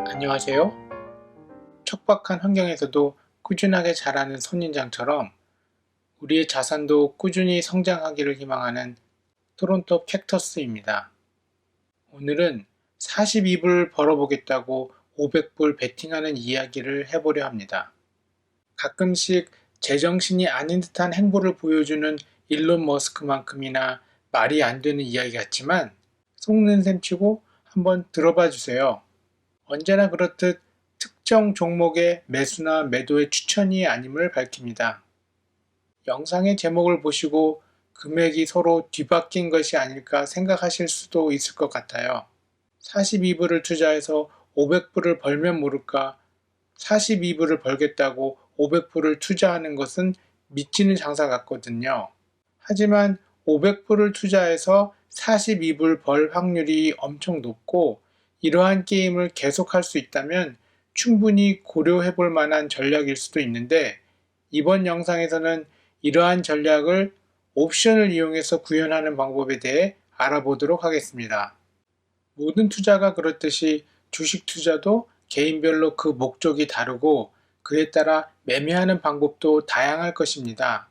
안녕하세요. 척박한 환경에서도 꾸준하게 자라는 선인장처럼 우리의 자산도 꾸준히 성장하기를 희망하는 토론토 캡터스입니다. 오늘은 42불 벌어보겠다고 500불 베팅하는 이야기를 해보려 합니다. 가끔씩 제정신이 아닌 듯한 행보를 보여주는 일론 머스크만큼이나 말이 안 되는 이야기 같지만 속는 셈치고 한번 들어봐 주세요. 언제나 그렇듯 특정 종목의 매수나 매도의 추천이 아님을 밝힙니다. 영상의 제목을 보시고 금액이 서로 뒤바뀐 것이 아닐까 생각하실 수도 있을 것 같아요. 42불을 투자해서 500불을 벌면 모를까 42불을 벌겠다고 500불을 투자하는 것은 미치는 장사 같거든요. 하지만 500불을 투자해서 42불 벌 확률이 엄청 높고 이러한 게임을 계속할 수 있다면 충분히 고려해 볼 만한 전략일 수도 있는데 이번 영상에서는 이러한 전략을 옵션을 이용해서 구현하는 방법에 대해 알아보도록 하겠습니다. 모든 투자가 그렇듯이 주식 투자도 개인별로 그 목적이 다르고 그에 따라 매매하는 방법도 다양할 것입니다.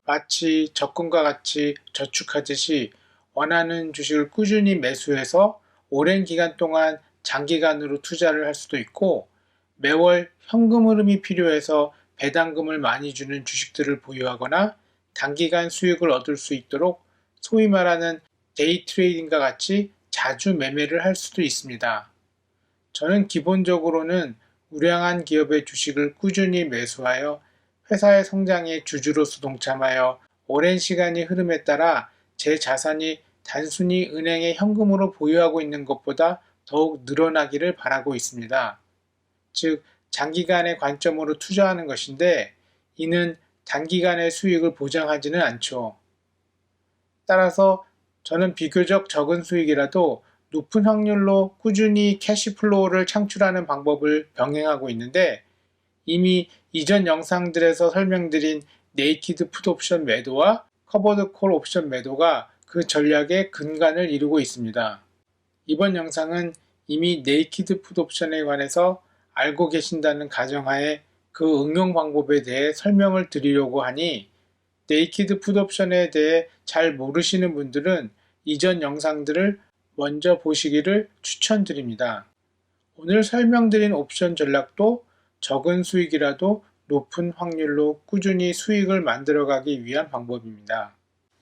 마치 적금과 같이 저축하듯이 원하는 주식을 꾸준히 매수해서 오랜 기간 동안 장기간으로 투자를 할 수도 있고 매월 현금 흐름이 필요해서 배당금을 많이 주는 주식들을 보유하거나 단기간 수익을 얻을 수 있도록 소위 말하는 데이 트레이딩과 같이 자주 매매를 할 수도 있습니다. 저는 기본적으로는 우량한 기업의 주식을 꾸준히 매수하여 회사의 성장에 주주로서 동참하여 오랜 시간이 흐름에 따라 제 자산이 단순히 은행에 현금으로 보유하고 있는 것보다 더욱 늘어나기를 바라고 있습니다. 즉, 장기간의 관점으로 투자하는 것인데 이는 단기간의 수익을 보장하지는 않죠. 따라서 저는 비교적 적은 수익이라도 높은 확률로 꾸준히 캐시플로우를 창출하는 방법을 병행하고 있는데 이미 이전 영상들에서 설명드린 네이키드 풋옵션 매도와 커버드 콜 옵션 매도가 그 전략의 근간을 이루고 있습니다. 이번 영상은 이미 네이키드 풋옵션에 관해서 알고 계신다는 가정하에 그 응용 방법에 대해 설명을 드리려고 하니 네이키드 풋옵션에 대해 잘 모르시는 분들은 이전 영상들을 먼저 보시기를 추천드립니다. 오늘 설명드린 옵션 전략도 적은 수익이라도 높은 확률로 꾸준히 수익을 만들어가기 위한 방법입니다.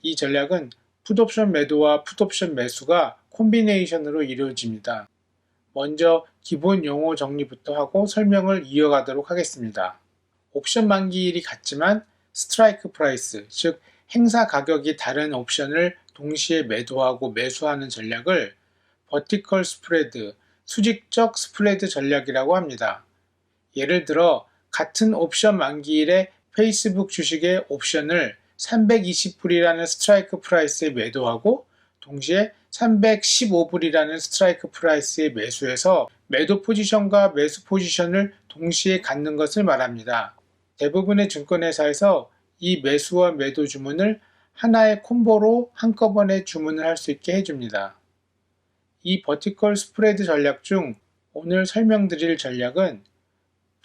이 전략은 풋옵션 매도와 풋옵션 매수가 콤비네이션으로 이루어집니다. 먼저 기본 용어 정리부터 하고 설명을 이어가도록 하겠습니다. 옵션 만기일이 같지만 스트라이크 프라이스, 즉 행사 가격이 다른 옵션을 동시에 매도하고 매수하는 전략을 버티컬 스프레드, 수직적 스프레드 전략이라고 합니다. 예를 들어 같은 옵션 만기일에 페이스북 주식의 옵션을 320불이라는 스트라이크 프라이스에 매도하고 동시에 315불이라는 스트라이크 프라이스에 매수해서 매도 포지션과 매수 포지션을 동시에 갖는 것을 말합니다. 대부분의 증권회사에서 이 매수와 매도 주문을 하나의 콤보로 한꺼번에 주문을 할 수 있게 해줍니다. 이 버티컬 스프레드 전략 중 오늘 설명드릴 전략은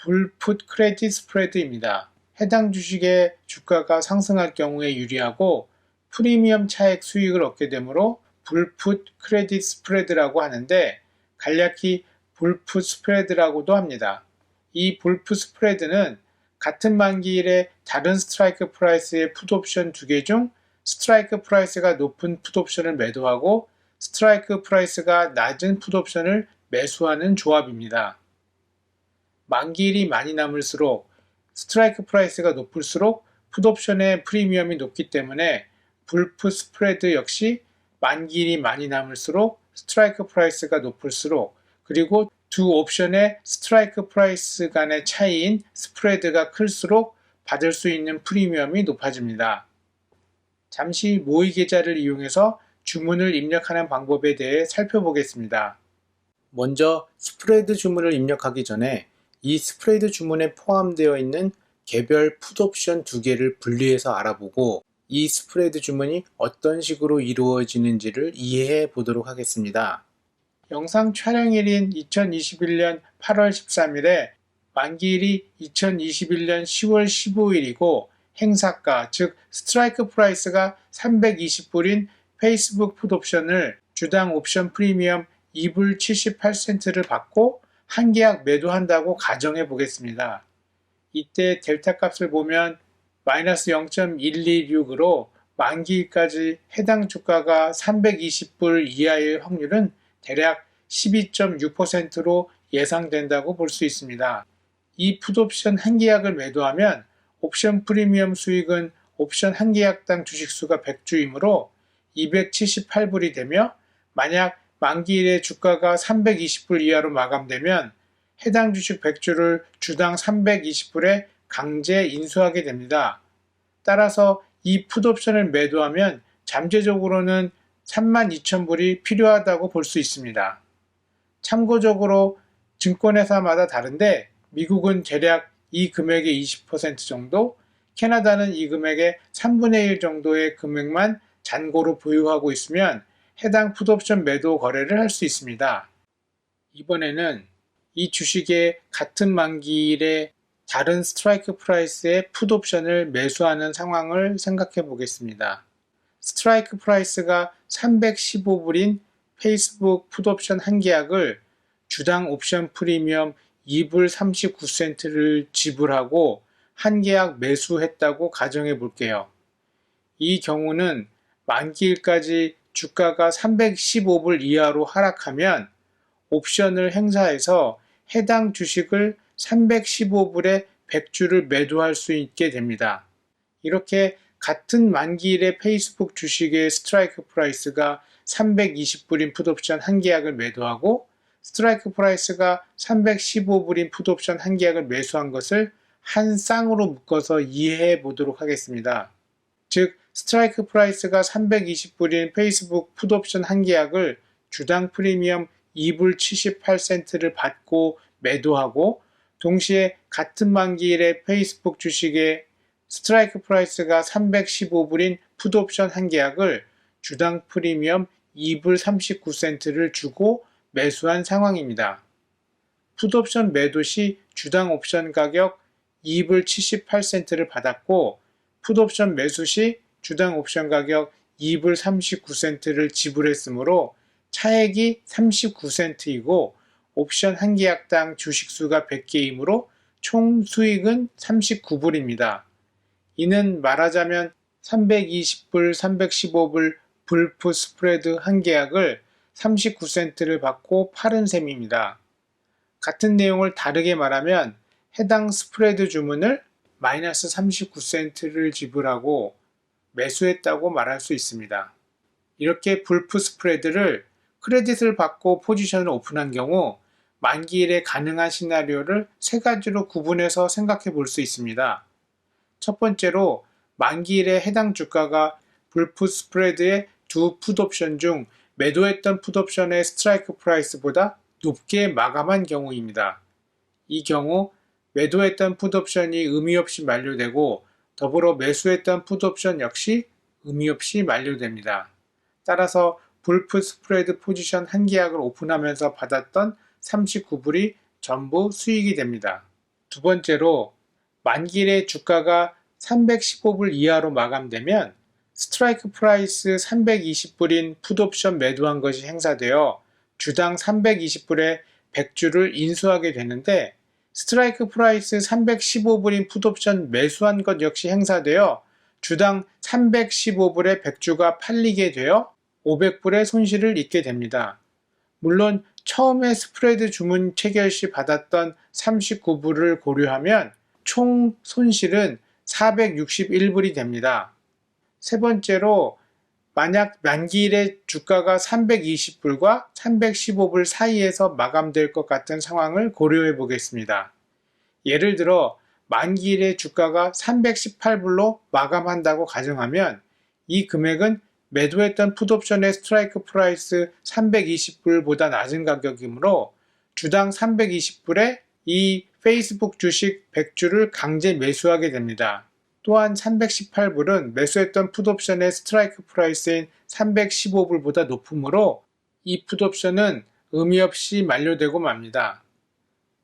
불풋 크레딧 스프레드입니다. 해당 주식의 주가가 상승할 경우에 유리하고 프리미엄 차익 수익을 얻게 되므로 불풋 크레딧 스프레드라고 하는데 간략히 불풋 스프레드라고도 합니다. 이 불풋 스프레드는 같은 만기일에 다른 스트라이크 프라이스의 풋옵션 2개 중 스트라이크 프라이스가 높은 풋옵션을 매도하고 스트라이크 프라이스가 낮은 풋옵션을 매수하는 조합입니다. 만기일이 많이 남을수록 스트라이크 프라이스가 높을수록 풋옵션의 프리미엄이 높기 때문에 불풋 스프레드 역시 만기일이 많이 남을수록 스트라이크 프라이스가 높을수록 그리고 두 옵션의 스트라이크 프라이스 간의 차이인 스프레드가 클수록 받을 수 있는 프리미엄이 높아집니다. 잠시 모의 계좌를 이용해서 주문을 입력하는 방법에 대해 살펴보겠습니다. 먼저 스프레드 주문을 입력하기 전에 이 스프레드 주문에 포함되어 있는 개별 풋옵션 2개를 분리해서 알아보고 이 스프레드 주문이 어떤 식으로 이루어지는지를 이해해 보도록 하겠습니다. 영상 촬영일인 2021년 8월 13일에 만기일이 2021년 10월 15일이고 행사가 즉 스트라이크 프라이스가 320불인 페이스북 풋옵션을 주당 옵션 프리미엄 2불 78센트를 받고 한 계약 매도한다고 가정해 보겠습니다. 이때 델타 값을 보면 마이너스 0.126으로 만기일까지 해당 주가가 320불 이하일 확률은 대략 12.6%로 예상된다고 볼 수 있습니다. 이 풋옵션 한 계약을 매도하면 옵션 프리미엄 수익은 옵션 한 계약당 주식수가 100주이므로 278불이 되며 만약 만기일에 주가가 320불 이하로 마감되면 해당 주식 100주를 주당 320불에 강제 인수하게 됩니다. 따라서 이 풋옵션을 매도하면 잠재적으로는 32,000불이 필요하다고 볼 수 있습니다. 참고적으로 증권회사마다 다른데 미국은 대략 이 금액의 20% 정도, 캐나다는 이 금액의 3분의 1 정도의 금액만 잔고로 보유하고 있으면 해당 풋옵션 매도 거래를 할 수 있습니다. 이번에는 이 주식의 같은 만기일에 다른 스트라이크 프라이스의 풋옵션을 매수하는 상황을 생각해 보겠습니다. 스트라이크 프라이스가 315불인 페이스북 풋옵션 한 계약을 주당 옵션 프리미엄 2불 39센트를 지불하고 한 계약 매수했다고 가정해 볼게요. 이 경우는 만기일까지 주가가 315불 이하로 하락하면 옵션을 행사해서 해당 주식을 315불에 100주를 매도할 수 있게 됩니다. 이렇게 같은 만기일의 페이스북 주식의 스트라이크 프라이스가 320불인 풋옵션 한 계약을 매도하고 스트라이크 프라이스가 315불인 풋옵션 한 계약을 매수한 것을 한 쌍으로 묶어서 이해해 보도록 하겠습니다. 즉 스트라이크 프라이스가 320불인 페이스북 풋옵션 한 계약을 주당 프리미엄 2불 78센트를 받고 매도하고 동시에 같은 만기일의 페이스북 주식의 스트라이크 프라이스가 315불인 풋옵션 한 계약을 주당 프리미엄 2불 39센트를 주고 매수한 상황입니다. 풋옵션 매도 시 주당 옵션 가격 2불 78센트를 받았고 풋옵션 매수 시 주당 옵션 가격 2불 39센트를 지불했으므로 차액이 39센트이고 옵션 한 계약당 주식수가 100개이므로 총 수익은 39불입니다. 이는 말하자면 320불, 315불 불풋 스프레드 한 계약을 39센트를 받고 팔은 셈입니다. 같은 내용을 다르게 말하면 해당 스프레드 주문을 마이너스 39센트를 지불하고 매수했다고 말할 수 있습니다. 이렇게 불풋 스프레드를 크레딧을 받고 포지션을 오픈한 경우 만기일에 가능한 시나리오를 세 가지로 구분해서 생각해 볼 수 있습니다. 첫 번째로 만기일에 해당 주가가 불풋 스프레드의 두 풋옵션 중 매도했던 풋옵션의 스트라이크 프라이스보다 높게 마감한 경우입니다. 이 경우 매도했던 풋옵션이 의미 없이 만료되고 더불어 매수했던 풋옵션 역시 의미 없이 만료됩니다. 따라서 불풋 스프레드 포지션 한 계약을 오픈하면서 받았던 39불이 전부 수익이 됩니다. 두 번째로 만기일에 주가가 315불 이하로 마감되면 스트라이크 프라이스 320불인 풋옵션 매도한 것이 행사되어 주당 320불에 100주를 인수하게 되는데 스트라이크 프라이스 315불인 풋옵션 매수한 것 역시 행사되어 주당 315불에 100주가 팔리게 되어 500불의 손실을 입게 됩니다. 물론 처음에 스프레드 주문 체결 시 받았던 39불을 고려하면 총 손실은 461불이 됩니다. 세 번째로 만약 만기일에 주가가 320불과 315불 사이에서 마감될 것 같은 상황을 고려해 보겠습니다. 예를 들어 만기일에 주가가 318불로 마감한다고 가정하면 이 금액은 매도했던 풋옵션의 스트라이크 프라이스 320불보다 낮은 가격이므로 주당 320불에 이 페이스북 주식 100주를 강제 매수하게 됩니다. 또한 318불은 매수했던 풋옵션의 스트라이크 프라이스인 315불보다 높으므로 이 풋옵션은 의미 없이 만료되고 맙니다.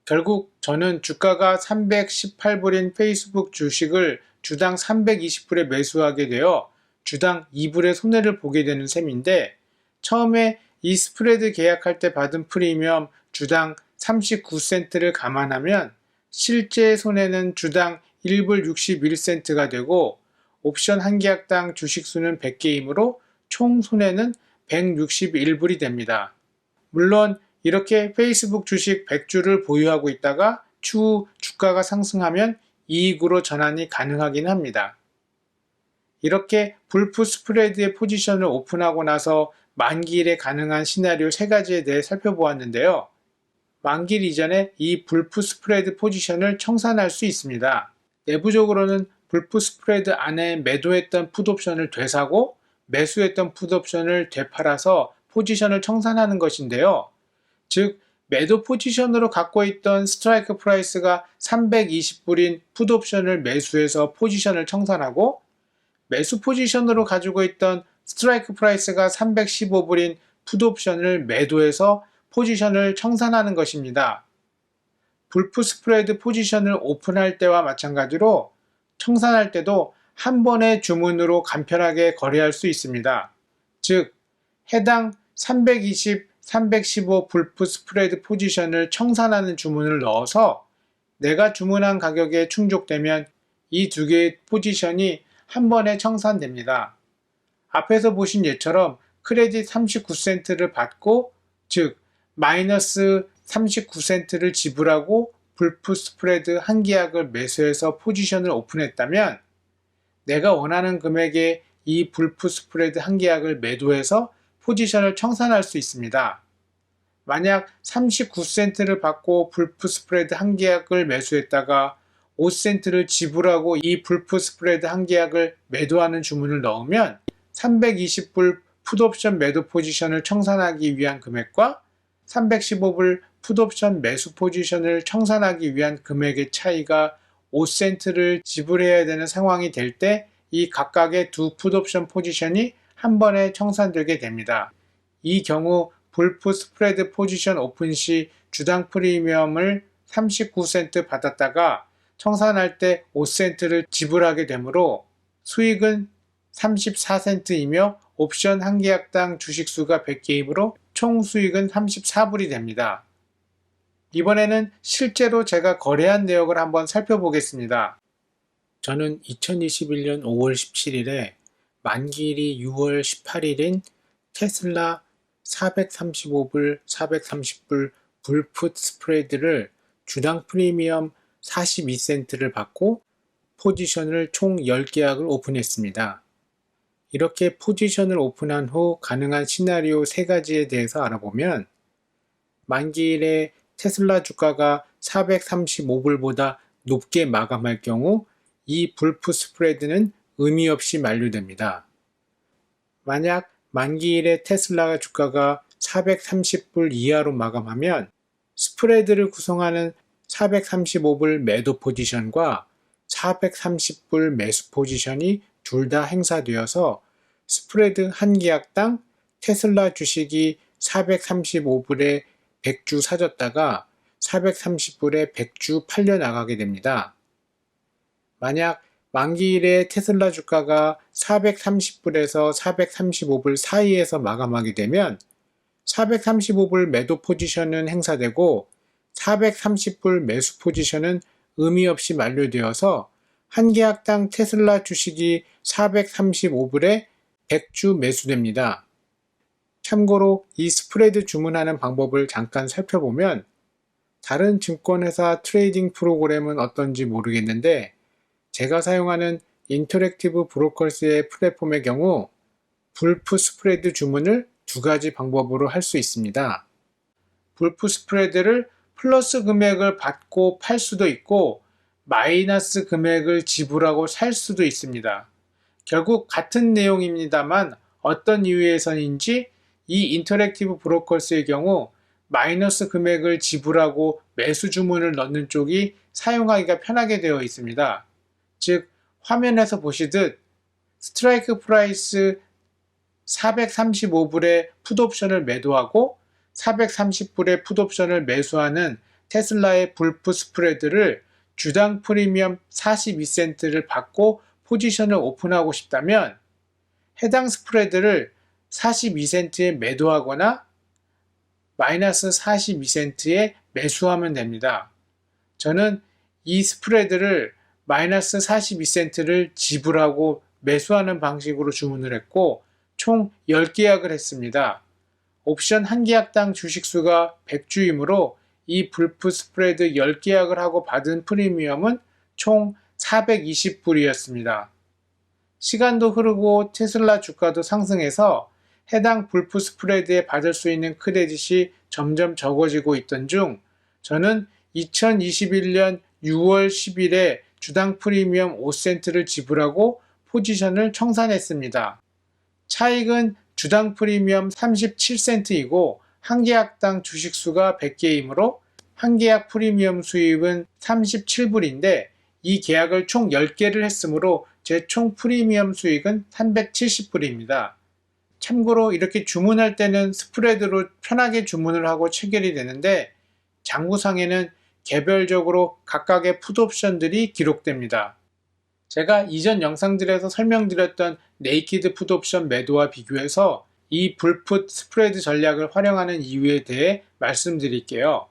결국 저는 주가가 318불인 페이스북 주식을 주당 320불에 매수하게 되어 주당 2불의 손해를 보게 되는 셈인데, 처음에 이 스프레드 계약할 때 받은 프리미엄 주당 39센트를 감안하면 실제 손해는 주당 1불 61센트가 되고, 옵션 한 계약당 주식 수는 100개이므로 총 손해는 161불이 됩니다. 물론 이렇게 페이스북 주식 100주를 보유하고 있다가 추후 주가가 상승하면 이익으로 전환이 가능하긴 합니다. 이렇게 불프 스프레드의 포지션을 오픈하고 나서 만기일에 가능한 시나리오 3가지에 대해 살펴보았는데요. 만기일 이전에 이 불프 스프레드 포지션을 청산할 수 있습니다. 내부적으로는 불프 스프레드 안에 매도했던 풋옵션을 되사고 매수했던 풋옵션을 되팔아서 포지션을 청산하는 것인데요. 즉, 매도 포지션으로 갖고 있던 스트라이크 프라이스가 320불인 풋옵션을 매수해서 포지션을 청산하고, 매수 포지션으로 가지고 있던 스트라이크 프라이스가 315불인 풋옵션을 매도해서 포지션을 청산하는 것입니다. 불프 스프레드 포지션을 오픈할 때와 마찬가지로 청산할 때도 한 번의 주문으로 간편하게 거래할 수 있습니다. 즉, 해당 320, 315 불프 스프레드 포지션을 청산하는 주문을 넣어서 내가 주문한 가격에 충족되면 이 두 개의 포지션이 한 번에 청산됩니다. 앞에서 보신 예처럼 크레딧 39센트를 받고, 즉 마이너스 39센트를 지불하고 불프 스프레드 한 계약을 매수해서 포지션을 오픈했다면 내가 원하는 금액에 이 불프 스프레드 한 계약을 매도해서 포지션을 청산할 수 있습니다. 만약 39센트를 받고 불프 스프레드 한 계약을 매수했다가 5센트를 지불하고 이 불프 스프레드 한 계약을 매도하는 주문을 넣으면 320불 풋옵션 매도 포지션을 청산하기 위한 금액과 315불 풋옵션 매수 포지션을 청산하기 위한 금액의 차이가 5센트를 지불해야 되는 상황이 될 때 이 각각의 두 풋옵션 포지션이 한 번에 청산되게 됩니다. 이 경우 불프 스프레드 포지션 오픈 시 주당 프리미엄을 39센트 받았다가 청산할 때 5센트를 지불하게 되므로 수익은 34센트이며 옵션 한 계약당 주식수가 100개이므로 총 수익은 34불이 됩니다. 이번에는 실제로 제가 거래한 내역을 한번 살펴보겠습니다. 저는 2021년 5월 17일에 만기일이 6월 18일인 테슬라 435불, 430불 불풋 스프레드를 주당 프리미엄 42센트를 받고 포지션을 총 10계약을 오픈했습니다. 이렇게 포지션을 오픈한 후 가능한 시나리오 3가지에 대해서 알아보면, 만기일에 테슬라 주가가 435불보다 높게 마감할 경우 이 불프 스프레드는 의미 없이 만료됩니다. 만약 만기일에 테슬라 주가가 430불 이하로 마감하면 스프레드를 구성하는 435불 매도 포지션과 430불 매수 포지션이 둘 다 행사되어서 스프레드 한 계약당 테슬라 주식이 435불에 100주 사줬다가 430불에 100주 팔려나가게 됩니다. 만약 만기일에 테슬라 주가가 430불에서 435불 사이에서 마감하게 되면 435불 매도 포지션은 행사되고 430불 매수 포지션은 의미 없이 만료되어서 한 계약당 테슬라 주식이 435불에 100주 매수됩니다. 참고로 이 스프레드 주문하는 방법을 잠깐 살펴보면, 다른 증권회사 트레이딩 프로그램은 어떤지 모르겠는데 제가 사용하는 인터랙티브 브로커스의 플랫폼의 경우 불프 스프레드 주문을 2가지 방법으로 할 수 있습니다. 불프 스프레드를 플러스 금액을 받고 팔 수도 있고 마이너스 금액을 지불하고 살 수도 있습니다. 결국 같은 내용입니다만 어떤 이유에서인지 이 인터랙티브 브로커스의 경우 마이너스 금액을 지불하고 매수 주문을 넣는 쪽이 사용하기가 편하게 되어 있습니다. 즉, 화면에서 보시듯 스트라이크 프라이스 435불의 풋옵션을 매도하고 430불의 풋옵션을 매수하는 테슬라의 불프 스프레드를 주당 프리미엄 42센트를 받고 포지션을 오픈하고 싶다면 해당 스프레드를 42센트에 매도하거나 마이너스 42센트에 매수하면 됩니다. 저는 이 스프레드를 마이너스 42센트를 지불하고 매수하는 방식으로 주문을 했고 총 10계약을 했습니다. 옵션 1계약당 주식수가 100주이므로 이 불프 스프레드 10계약을 하고 받은 프리미엄은 총 420불이었습니다. 시간도 흐르고 테슬라 주가도 상승해서 해당 불프 스프레드에 받을 수 있는 크레딧이 점점 적어지고 있던 중 저는 2021년 6월 10일에 주당 프리미엄 5센트를 지불하고 포지션을 청산했습니다. 차익은 주당 프리미엄 37센트이고 한 계약당 주식수가 100개이므로 한 계약 프리미엄 수입은 37불인데 이 계약을 총 10개를 했으므로 제 총 프리미엄 수익은 370불입니다. 참고로 이렇게 주문할 때는 스프레드로 편하게 주문을 하고 체결이 되는데 장부상에는 개별적으로 각각의 풋옵션들이 기록됩니다. 제가 이전 영상들에서 설명드렸던 네이키드 풋옵션 매도와 비교해서 이 불풋 스프레드 전략을 활용하는 이유에 대해 말씀드릴게요.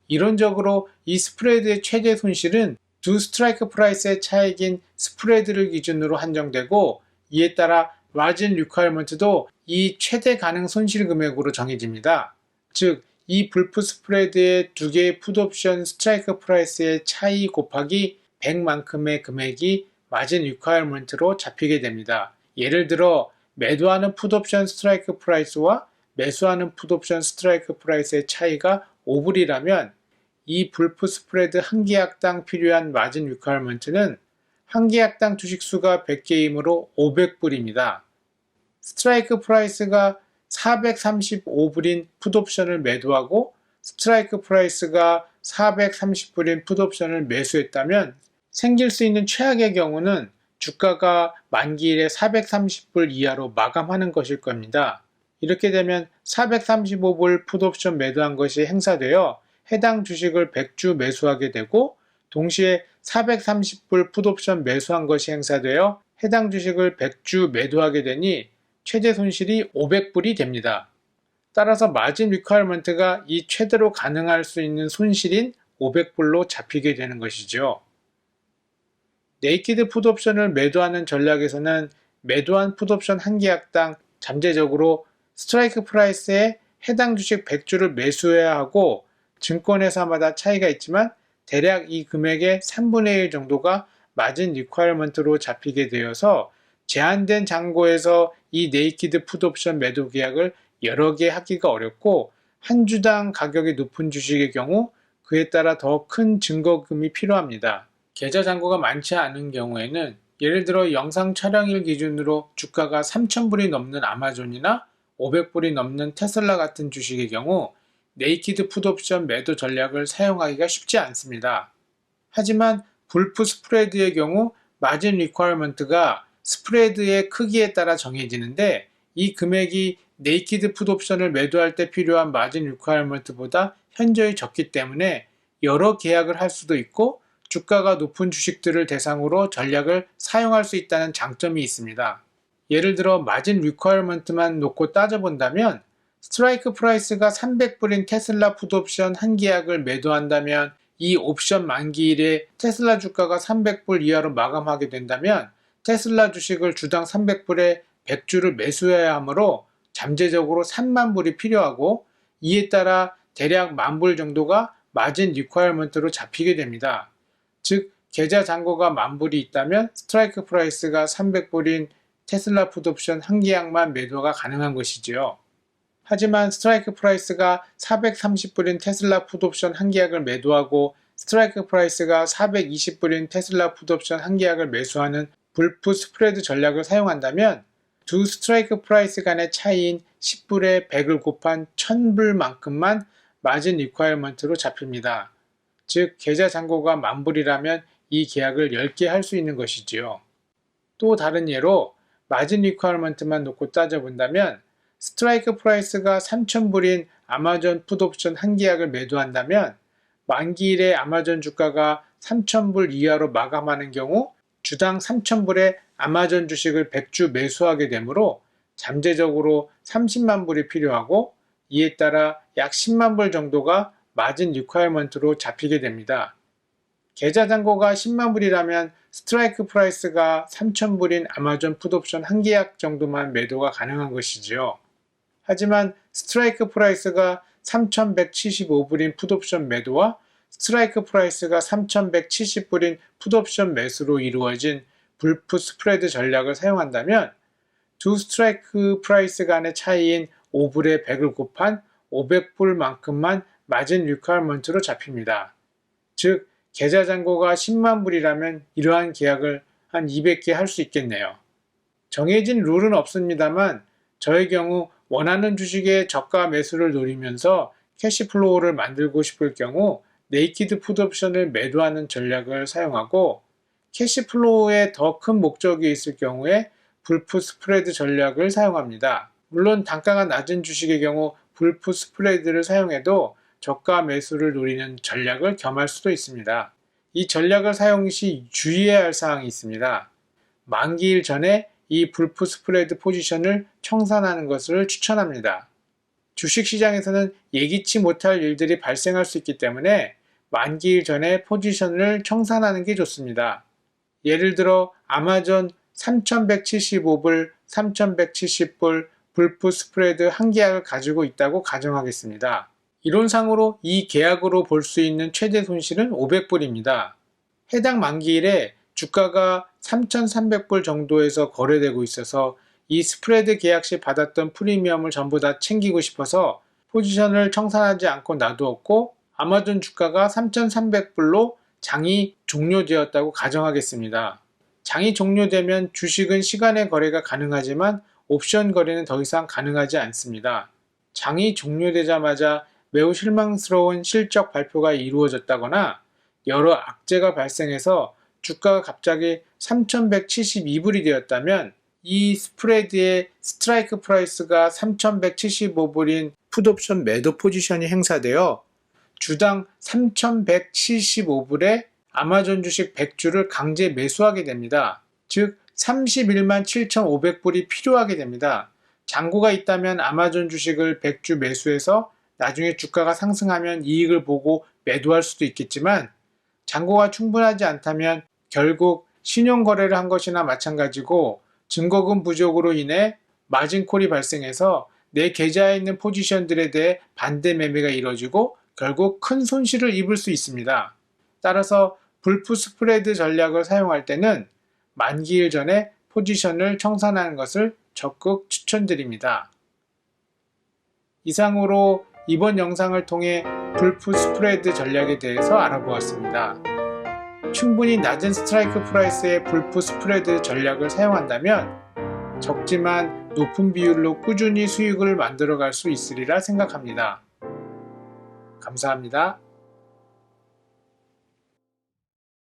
이론적으로 이 스프레드의 최대 손실은 두 스트라이크 프라이스의 차익인 스프레드를 기준으로 한정되고 이에 따라 마진 리ኳ어먼트도 이 최대 가능 손실 금액으로 정해집니다. 즉, 이 불프 스프레드의 두 개의 풋옵션 스트라이크 프라이스의 차이 곱하기 100만큼의 금액이 마진 리ኳ어먼트로 잡히게 됩니다. 예를 들어 매도하는 풋옵션 스트라이크 프라이스와 매수하는 풋옵션 스트라이크 프라이스의 차이가 5불이라면 이 불프 스프레드 한 계약당 필요한 마진 리ኳ어먼트는 한 계약당 주식수가 100개이므로 500불입니다. 스트라이크 프라이스가 435불인 풋옵션을 매도하고 스트라이크 프라이스가 430불인 풋옵션을 매수했다면 생길 수 있는 최악의 경우는 주가가 만기일에 430불 이하로 마감하는 것일 겁니다. 이렇게 되면 435불 풋옵션 매도한 것이 행사되어 해당 주식을 100주 매수하게 되고 동시에 430불 풋옵션 매수한 것이 행사되어 해당 주식을 100주 매도하게 되니 최대 손실이 500불이 됩니다. 따라서 마진 리ኳ어먼트가 이 최대로 가능할 수 있는 손실인 500불로 잡히게 되는 것이죠. 네이키드 풋옵션을 매도하는 전략에서는 매도한 풋옵션 한 계약당 잠재적으로 스트라이크 프라이스에 해당 주식 100주를 매수해야 하고 증권회사마다 차이가 있지만 대략 이 금액의 3분의 1 정도가 마진 리ኳ어먼트로 잡히게 되어서 제한된 잔고에서 이 네이키드 풋옵션 매도 계약을 여러 개 하기가 어렵고 한 주당 가격이 높은 주식의 경우 그에 따라 더 큰 증거금이 필요합니다. 계좌 잔고가 많지 않은 경우에는 예를 들어 영상 촬영일 기준으로 주가가 3,000불이 넘는 아마존이나 500불이 넘는 테슬라 같은 주식의 경우 네이키드 풋옵션 매도 전략을 사용하기가 쉽지 않습니다. 하지만 불프 스프레드의 경우 마진 리ኳ어먼트가 스프레드의 크기에 따라 정해지는데 이 금액이 네이키드 풋옵션을 매도할 때 필요한 마진 리ኳ어먼트보다 현저히 적기 때문에 여러 계약을 할 수도 있고 주가가 높은 주식들을 대상으로 전략을 사용할 수 있다는 장점이 있습니다. 예를 들어 마진 리ኳ어먼트만 놓고 따져본다면 스트라이크 프라이스가 300불인 테슬라 풋옵션 한 계약을 매도한다면 이 옵션 만기일에 테슬라 주가가 300불 이하로 마감하게 된다면 테슬라 주식을 주당 300불에 100주를 매수해야 하므로 잠재적으로 3만 불이 필요하고 이에 따라 대략 10,000불 정도가 마진 리ኳ어먼트로 잡히게 됩니다. 즉 계좌 잔고가 10,000불이 있다면 스트라이크 프라이스가 300불인 테슬라 풋옵션 한 계약만 매도가 가능한 것이지요. 하지만 스트라이크 프라이스가 430불인 테슬라 풋옵션 한 계약을 매도하고 스트라이크 프라이스가 420불인 테슬라 풋옵션 한 계약을 매수하는 불프 스프레드 전략을 사용한다면 두 스트라이크 프라이스 간의 차이인 10불에 100을 곱한 1000불만큼만 마진 리ኳ어먼트로 잡힙니다. 즉 계좌 잔고가 10,000불이라면 이 계약을 10개 할 수 있는 것이지요. 또 다른 예로 마진 리ኳ어먼트만 놓고 따져본다면 스트라이크 프라이스가 3,000불인 아마존 풋옵션 한 계약을 매도한다면 만기일에 아마존 주가가 3,000불 이하로 마감하는 경우 주당 3,000불의 아마존 주식을 100주 매수하게 되므로 잠재적으로 30만 불이 필요하고 이에 따라 약 10만 불 정도가 마진 리퀘어먼트로 잡히게 됩니다. 계좌 잔고가 10만 불이라면 스트라이크 프라이스가 3,000불인 아마존 풋옵션 한 계약 정도만 매도가 가능한 것이지요. 하지만 스트라이크 프라이스가 3,175불인 풋옵션 매도와 스트라이크 프라이스가 3,170불인 풋옵션 매수로 이루어진 불풋 스프레드 전략을 사용한다면 두 스트라이크 프라이스 간의 차이인 5불에 100을 곱한 500불만큼만 마진 리퀘어먼트로 잡힙니다. 즉 계좌 잔고가 10만 불이라면 이러한 계약을 한 200개 할 수 있겠네요. 정해진 룰은 없습니다만 저의 경우 원하는 주식의 저가 매수를 노리면서 캐시플로우를 만들고 싶을 경우 네이키드 풋옵션을 매도하는 전략을 사용하고 캐시플로우에 더 큰 목적이 있을 경우에 불풋 스프레드 전략을 사용합니다. 물론 단가가 낮은 주식의 경우 불풋 스프레드를 사용해도 저가 매수를 노리는 전략을 겸할 수도 있습니다. 이 전략을 사용 시 주의해야 할 사항이 있습니다. 만기일 전에 이 불풋 스프레드 포지션을 청산하는 것을 추천합니다. 주식시장에서는 예기치 못할 일들이 발생할 수 있기 때문에 만기일 전에 포지션을 청산하는 게 좋습니다. 예를 들어 아마존 3,175불, 3,170불 불풋 스프레드 한 계약을 가지고 있다고 가정하겠습니다. 이론상으로 이 계약으로 볼 수 있는 최대 손실은 500불입니다. 해당 만기일에 주가가 3,300불 정도에서 거래되고 있어서 이 스프레드 계약 시 받았던 프리미엄을 전부 다 챙기고 싶어서 포지션을 청산하지 않고 놔두었고 아마존 주가가 3,300불로 장이 종료되었다고 가정하겠습니다. 장이 종료되면 주식은 시간의 거래가 가능하지만 옵션 거래는 더 이상 가능하지 않습니다. 장이 종료되자마자 매우 실망스러운 실적 발표가 이루어졌다거나 여러 악재가 발생해서 주가가 갑자기 3,172불이 되었다면 이 스프레드의 스트라이크 프라이스가 3,175불인 풋옵션 매도 포지션이 행사되어 주당 3,175불에 아마존 주식 100주를 강제 매수하게 됩니다. 즉 31만 7,500불이 필요하게 됩니다. 잔고가 있다면 아마존 주식을 100주 매수해서 나중에 주가가 상승하면 이익을 보고 매도할 수도 있겠지만 잔고가 충분하지 않다면 결국 신용거래를 한 것이나 마찬가지고 증거금 부족으로 인해 마진콜이 발생해서 내 계좌에 있는 포지션들에 대해 반대 매매가 이뤄지고 결국 큰 손실을 입을 수 있습니다. 따라서 불풋 스프레드 전략을 사용할 때는 만기일 전에 포지션을 청산하는 것을 적극 추천드립니다. 이상으로 이번 영상을 통해 불풋 스프레드 전략에 대해서 알아보았습니다. 충분히 낮은 스트라이크 프라이스의 불풋 스프레드 전략을 사용한다면 적지만 높은 비율로 꾸준히 수익을 만들어갈 수 있으리라 생각합니다. 감사합니다.